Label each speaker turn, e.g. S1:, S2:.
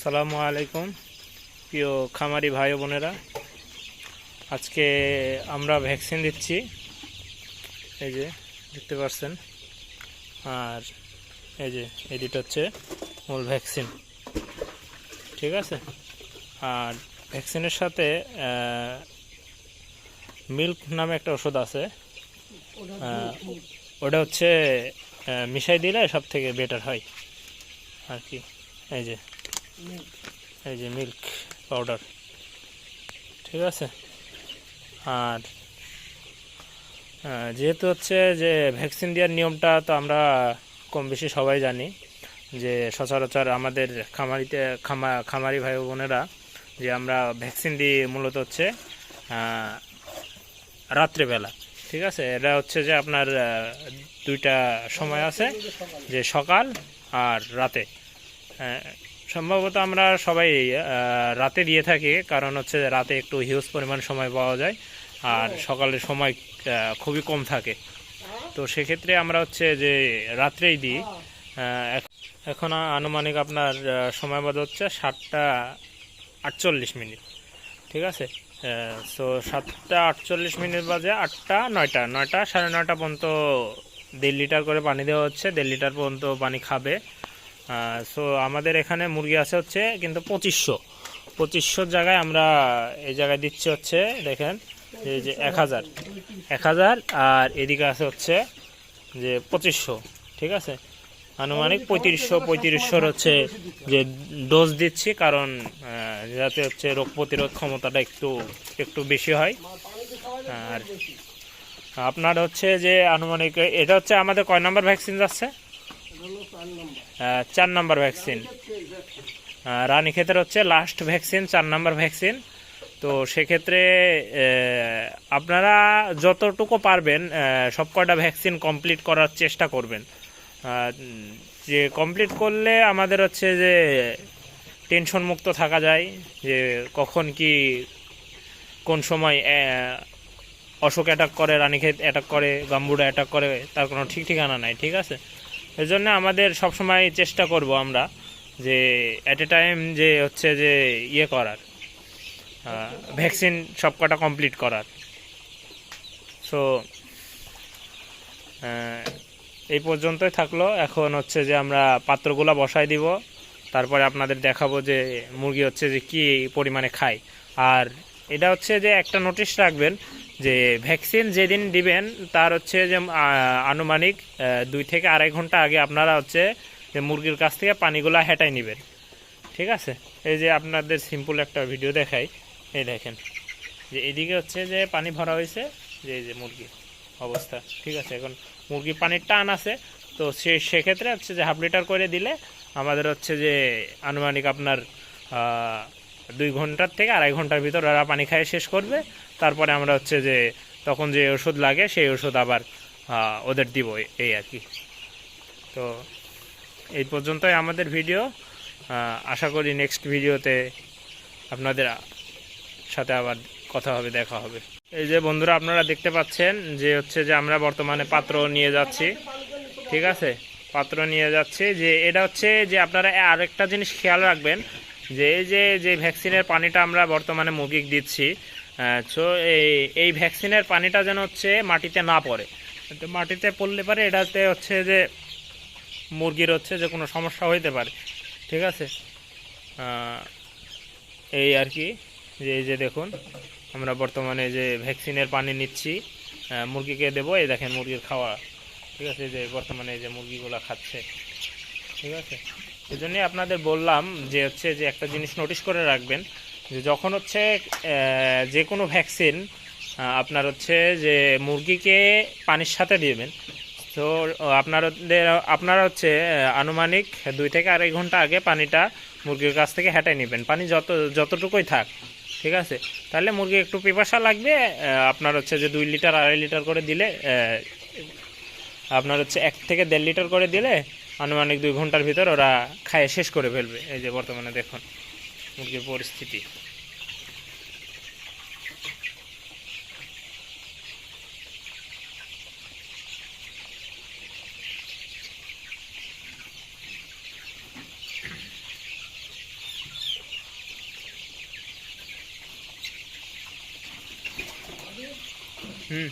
S1: আসসালামু আলাইকুম প্রিয় খামারি ভাই বোনেরা, আজকে আমরা ভ্যাকসিন দিচ্ছি, এই যে দেখতে পাচ্ছেন। আর এই যে এডিট হচ্ছে মূল ভ্যাকসিন, ঠিক আছে। আর ভ্যাকসিনের সাথে মিল্ক নামে একটা ওষুধ আছে, ওটা হচ্ছে মিশাই দিলে সব থেকে বেটার হয় আর কি। এই যে মিল্ক পাউডার, ঠিক আছে। আর যেহেতু হচ্ছে যে ভ্যাকসিন দেওয়ার নিয়মটা তো আমরা কম বেশি সবাই জানি, যে সচরাচর আমাদের খামারি ভাই বোনেরা যে আমরা ভ্যাকসিন দিই মূলত হচ্ছে রাত্রেবেলা, ঠিক আছে। এটা হচ্ছে যে আপনার দুইটা সময় আছে, যে সকাল আর রাতে। সম্ভবত আমরা সবাই রাতে দিয়ে থাকি, কারণ হচ্ছে রাতে একটু হিউজ পরিমাণ সময় পাওয়া যায় আর সকালের সময় খুবই কম থাকে। তো সেক্ষেত্রে আমরা হচ্ছে যে রাত্রেই দিই। এখন আনুমানিক আপনার সময় বাদ হচ্ছে 7:48, ঠিক আছে। তো 7:48 বাজে 8টা 9টা সাড়ে 9টা পর্যন্ত 1.5 লিটার করে পানি দেওয়া হচ্ছে, 1.5 লিটার পর্যন্ত পানি খাবে। সো আমাদের এখানে মুরগি আছে হচ্ছে কিন্তু 2500 জায়গায় আমরা এই জায়গায় দিচ্ছি হচ্ছে, দেখেন যে 1000 আর এদিকে আছে হচ্ছে যে 2500, ঠিক আছে। আনুমানিক 3500 হচ্ছে যে ডোজ দিচ্ছি, কারণ যাতে হচ্ছে রোগ প্রতিরোধ ক্ষমতাটা একটু বেশি হয়। আর আপনার হচ্ছে যে আনুমানিক এটা হচ্ছে আমাদের কয় নাম্বার ভ্যাকসিন যাচ্ছে? 4 নাম্বার ভ্যাকসিন। রানীক্ষেতের হচ্ছে লাস্ট ভ্যাকসিন, 4 নাম্বার ভ্যাকসিন। তো সেক্ষেত্রে আপনারা যতটুকু পারবেন সব কয়টা ভ্যাকসিন কমপ্লিট করার চেষ্টা করবেন। যে কমপ্লিট করলে আমাদের হচ্ছে যে টেনশন মুক্ত থাকা যায়, যে কখন কি কোন সময় অশোক অ্যাটাক করে, রানীক্ষেত অ্যাটাক করে, গাম্বুড়া অ্যাটাক করে, তার কোনো ঠিক ঠিকানা নাই, ঠিক আছে। এই জন্য আমাদের সবসময় চেষ্টা করব আমরা যে অ্যাট এ টাইম যে হচ্ছে যে করার, ভ্যাকসিন সব কটা কমপ্লিট করার। সো এই পর্যন্তই থাকলো। এখন হচ্ছে যে আমরা পাত্রগুলো বসাই দিব, তারপরে আপনাদের দেখাবো যে মুরগি হচ্ছে যে কী পরিমাণে খায়। আর এটা হচ্ছে যে একটা নোটিশ রাখবেন যে ভ্যাকসিন যেদিন দিবেন তার হচ্ছে যে আনুমানিক 2 থেকে 2.5 ঘন্টা আগে আপনারা হচ্ছে যে মুরগির কাছ থেকে পানিগুলো হেঁটাই নেবেন, ঠিক আছে। এই যে আপনাদের সিম্পল একটা ভিডিও দেখাই, এই দেখেন যে এদিকে হচ্ছে যে পানি ভরা হয়েছে, যে এই যে মুরগি অবস্থা, ঠিক আছে। এখন মুরগির পানির টান আছে, তো সেক্ষেত্রে হচ্ছে যে 1/2 লিটার করে দিলে আমাদের হচ্ছে যে আনুমানিক আপনার 2 ঘন্টার থেকে 2.5 ঘন্টার ভিতর ওরা পানি খাইয়ে শেষ করবে। তারপরে আমরা হচ্ছে যে তখন যে ওষুধ লাগে সেই ওষুধ আবার ওদের দিব, এই আর কি। তো এই পর্যন্তই আমাদের ভিডিও। আশা করি নেক্সট ভিডিওতে আপনাদের সাথে আবার কথা হবে, দেখা হবে। এই যে বন্ধুরা আপনারা দেখতে পাচ্ছেন যে হচ্ছে যে আমরা বর্তমানে পাত্র নিয়ে যাচ্ছি, ঠিক আছে। পাত্র নিয়ে যাচ্ছি, যে এটা হচ্ছে যে আপনারা আরেকটা জিনিস খেয়াল রাখবেন, যে এই যে ভ্যাকসিনের পানিটা আমরা বর্তমানে মুরগিকে দিচ্ছি, তো এই ভ্যাকসিনের পানিটা যেন হচ্ছে মাটিতে না পড়ে। তো মাটিতে পড়লে পারে এটাতে হচ্ছে যে মুরগির হচ্ছে যে কোনো সমস্যা হইতে পারে, ঠিক আছে। এই আর কি, যে এই যে দেখুন আমরা বর্তমানে যে ভ্যাকসিনের পানি নিচ্ছি, মুরগিকে দেবো। এই দেখেন মুরগির খাওয়া, ঠিক আছে, যে বর্তমানে যে মুরগিগুলো খাচ্ছে, ঠিক আছে। এই জন্যই আপনাদের বললাম যে হচ্ছে যে একটা জিনিস নোটিশ করে রাখবেন, যে যখন হচ্ছে যে কোনো ভ্যাকসিন আপনার হচ্ছে যে মুরগিকে পানির সাথে দিবেন, তো আপনারা হচ্ছে আনুমানিক 2 থেকে 2.5 ঘন্টা আগে পানিটা মুরগির কাছ থেকে হেঁটে নেবেন। পানি যতটুকুই থাক, ঠিক আছে। তাহলে মুরগি একটু পিপাসা লাগবে, আপনার হচ্ছে যে 2 লিটার 2.5 লিটার করে দিলে, আপনার হচ্ছে 1 থেকে 1.5 লিটার করে দিলে আনুমানিক 2 ঘন্টার ভিতর ওরা খাইয়ে শেষ করে ফেলবে। এই যে বর্তমানে দেখুন মুরগির পরিস্থিতি। হুম।